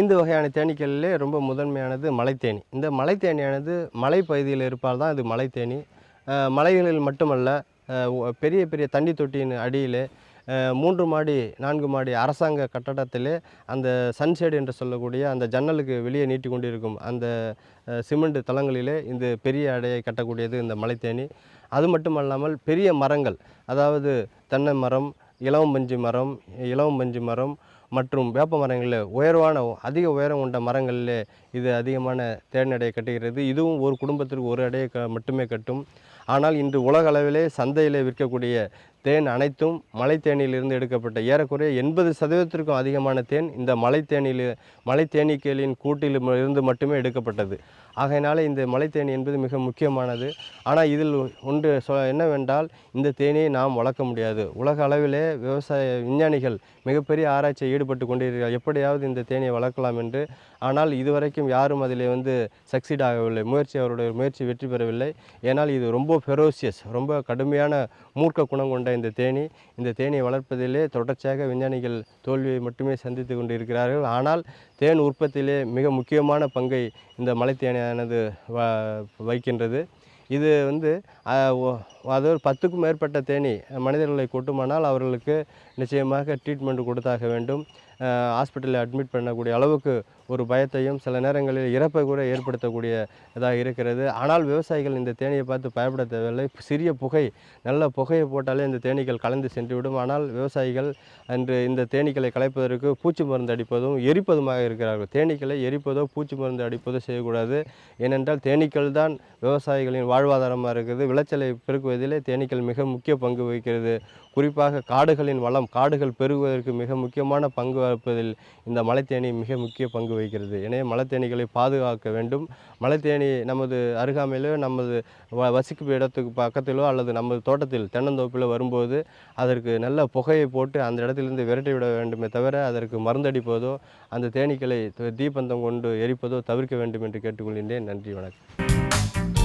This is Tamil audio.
5 வகையான தேனீக்களிலே ரொம்ப முதன்மையானது மலைத்தேனி. இந்த மலைத்தேனியானது மலைப்பகுதியில் இருப்பால் தான் இது மலைத்தேனி. மலைகளில் மட்டுமல்ல, பெரிய பெரிய தண்ணி தொட்டியின் அடியிலே 3 மாடி, 4 மாடி அரசாங்க கட்டடத்திலே அந்த சன்ஷேட் என்று சொல்லக்கூடிய அந்த ஜன்னலுக்கு வெளியே நீட்டிக் கொண்டிருக்கும் அந்த சிமெண்ட் தளங்களிலே இந்த பெரிய அடையை கட்டக்கூடியது இந்த மலைத்தேனி. அது மட்டுமல்லாமல் பெரிய மரங்கள், அதாவது தென்னை மரம், இலவம் பஞ்சு மரம் மற்றும் வேப்ப மரங்களில் அதிக உயரம் கொண்ட மரங்களிலே இது அதிகமான தேன் அடையை கட்டுகிறது. இதுவும் ஒரு குடும்பத்திற்கு ஒரு அடையை மட்டுமே கட்டும். ஆனால் இன்று உலக அளவிலே சந்தையிலே விற்கக்கூடிய தேன் அனைத்தும் மலைத்தேனியிலிருந்து எடுக்கப்பட்ட ஏறக்குறைய 80% அதிகமான தேன் இந்த மலைத்தேனீக்களின் கூட்டில் இருந்து மட்டுமே எடுக்கப்பட்டது. ஆகையினால இந்த மலைத்தேனி என்பது மிக முக்கியமானது. ஆனால் இதில் ஒன்று என்னவென்றால், இந்த தேனியை நாம் வளர்க்க முடியாது. உலக அளவிலே விவசாய விஞ்ஞானிகள் மிகப்பெரிய ஆராய்ச்சியில் ஈடுபட்டு கொண்டிருக்கிறார்கள், எப்படியாவது இந்த தேனியை வளர்க்கலாம் என்று. ஆனால் இதுவரைக்கும் யாரும் அதிலே சக்சீட் ஆகவில்லை. அவருடைய முயற்சி வெற்றி பெறவில்லை. ஏனால் இது ரொம்ப ஃபெரோசியஸ், ரொம்ப கடுமையான மூர்க்க குணம் கொண்ட இந்த தேனியை வளர்ப்பதிலே தொடர்ச்சியாக விஞ்ஞானிகள் தோல்வியை மட்டுமே சந்தித்து கொண்டிருக்கிறார்கள். ஆனால் தேன் உற்பத்தியிலே மிக முக்கியமான பங்கை இந்த மலைத்தேனியானது வகிக்கின்றது. இது அதாவது 10க்கும் மேற்பட்ட தேனீ மனிதர்களை கொட்டுமானால் அவர்களுக்கு நிச்சயமாக ட்ரீட்மெண்ட் கொடுத்தாக வேண்டும். ஹாஸ்பிட்டலில் அட்மிட் பண்ணக்கூடிய அளவுக்கு ஒரு பயத்தையும் சில நேரங்களில் இறப்பை கூட ஏற்படுத்தக்கூடிய இதாக இருக்கிறது. ஆனால் விவசாயிகள் இந்த தேனியை பார்த்து பயப்பட தேவையில்லை. சிறிய நல்ல புகையை போட்டாலே இந்த தேனீக்கள் கலந்து சென்றுவிடும். ஆனால் விவசாயிகள் அன்று இந்த தேனீக்களை களைப்பதற்கு பூச்சி மருந்து அடிப்பதும் எரிப்பதுமாக இருக்கிறார்கள். தேனீக்களை எரிப்பதோ பூச்சி மருந்து அடிப்பதோ செய்யக்கூடாது. ஏனென்றால் தேனீக்கள் தான் விவசாயிகளின் வாழ்வாதாரமாக இருக்குது. விளைச்சலை பெருக்குவதிலே தேனீக்கள் மிக முக்கிய பங்கு வகிக்கிறது. குறிப்பாக காடுகள் பெருகுவதற்கு மிக முக்கியமான பங்கு வகிப்பதில் இந்த மலைத்தேனி மிக முக்கிய பங்கு வகிக்கிறது. எனவே மலைத்தேனிகளை பாதுகாக்க வேண்டும். மலைத்தேனி நமது அருகாமையிலோ, நமது வசிக்கும் இடத்துக்கு பக்கத்திலோ அல்லது நமது தோட்டத்தில் தென்னந்தோப்பிலோ வரும்போது அதற்கு நல்ல புகையை போட்டு அந்த இடத்திலிருந்து விரட்டி விட வேண்டுமே தவிர அதற்கு மருந்தடிப்பதோ அந்த தேனீக்களை தீப்பந்தம் கொண்டு எரிப்பதோ தவிர்க்க வேண்டும் என்று கேட்டுக்கொள்கின்றேன். நன்றி, வணக்கம்.